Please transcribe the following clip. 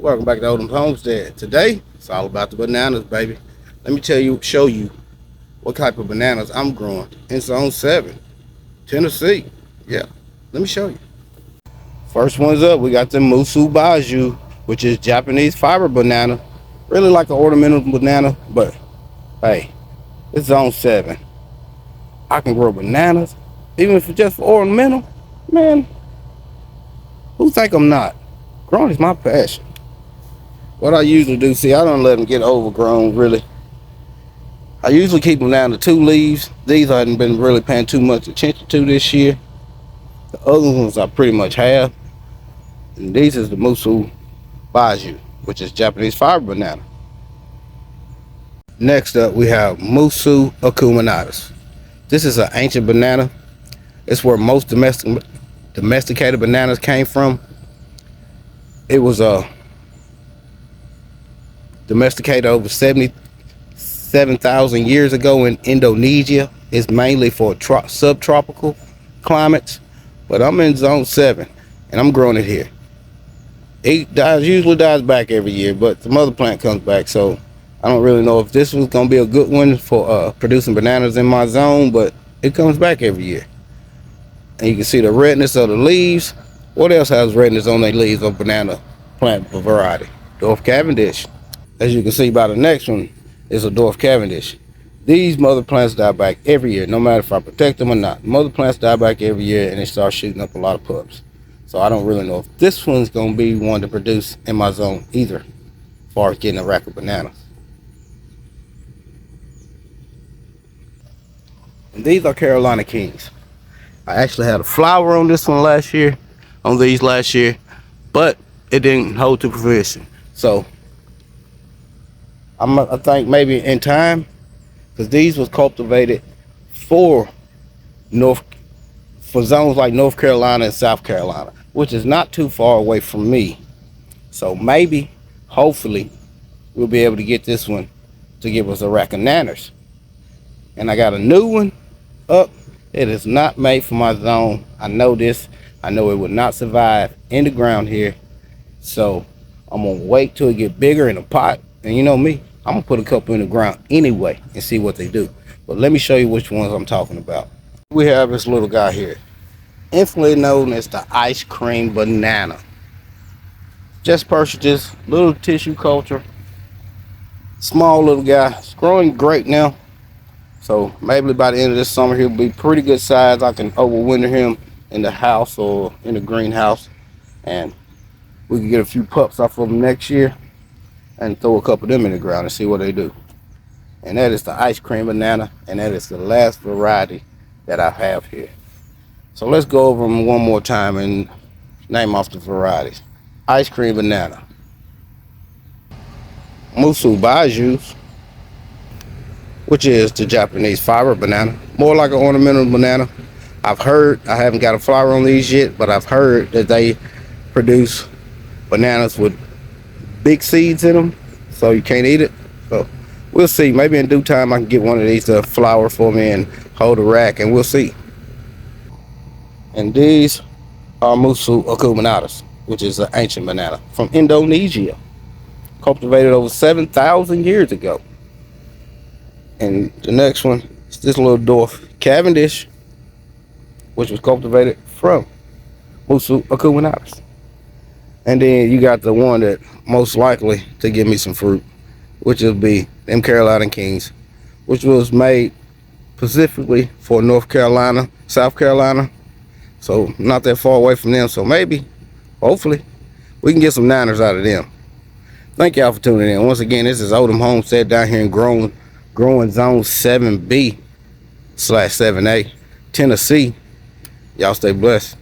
Welcome back to Odom Homestead. Today, it's all about the bananas, baby. Let me show you what type of bananas I'm growing in Zone 7, Tennessee. Yeah, let me show you. First one's up, we got the Musa Basjoo, which is Japanese fiber banana. Really like an ornamental banana, but hey, it's Zone 7. I can grow bananas, even if it's just for ornamental. Man, who think I'm not? Growing is my passion. What I usually do, see, I don't let them get overgrown, really. I usually keep them down to 2 leaves. These I hadn't been really paying too much attention to this year. The other ones I pretty much have. And these is the Musa Basjoo, which is Japanese fiber banana. Next up, we have Musa Acuminata. This is an ancient banana. It's where most domesticated bananas came from. It was domesticated over 77,000 years ago in Indonesia. It's mainly for subtropical climates, but I'm in Zone 7 and I'm growing it here. It usually dies back every year, but some other plant comes back, so I don't really know if this was going to be a good one for producing bananas in my zone, but it comes back every year. And you can see the redness of the leaves. What else has redness on their leaves of banana plant variety? Dwarf Cavendish. As you can see by the next one, is a Dwarf Cavendish. These mother plants die back every year, no matter if I protect them or not. Mother plants die back every year and they start shooting up a lot of pups. So I don't really know if this one's going to be one to produce in my zone either, as far as getting a rack of bananas. And these are Carolina Kings. I actually had a flower on this one last year, on these last year, but it didn't hold to fruition. So I think maybe in time, because these was cultivated for zones like North Carolina and South Carolina, which is not too far away from me. So maybe, hopefully, we'll be able to get this one to give us a rack of nanners. And I got a new one up. It is not made for my zone. I know this. I know it would not survive in the ground here. So I'm gonna wait till it get bigger in a pot. And you know me, I'm gonna put a couple in the ground anyway and see what they do. But let me show you which ones I'm talking about. We have this little guy here, infamously known as the ice cream banana. Just purchased this little tissue culture. Small little guy. It's growing great now. So maybe by the end of this summer, he'll be pretty good size. I can overwinter him in the house or in the greenhouse. And we can get a few pups off of him next year and throw a couple of them in the ground and see what they do. And that is the ice cream banana. And that is the last variety that I have here. So let's go over them one more time and name off the varieties. Ice cream banana. Musa Basjoo, which is the Japanese fiber banana, more like an ornamental banana. I've heard, I haven't got a flower on these yet, but I've heard that they produce bananas with big seeds in them, so you can't eat it. So we'll see. Maybe in due time I can get one of these to flower for me and hold a rack, and we'll see. And these are Musa Acuminata, which is an ancient banana from Indonesia, cultivated over 7,000 years ago. And the next one is this little Dwarf Cavendish, which was cultivated from Musa Acuminata. And then you got the one that most likely to give me some fruit, which will be them Carolina Kings, which was made specifically for North Carolina, South Carolina. So not that far away from them. So maybe, hopefully, we can get some nanners out of them. Thank y'all for tuning in. Once again, this is Odom Homestead down here in growing Zone 7B/7A, Tennessee. Y'all stay blessed.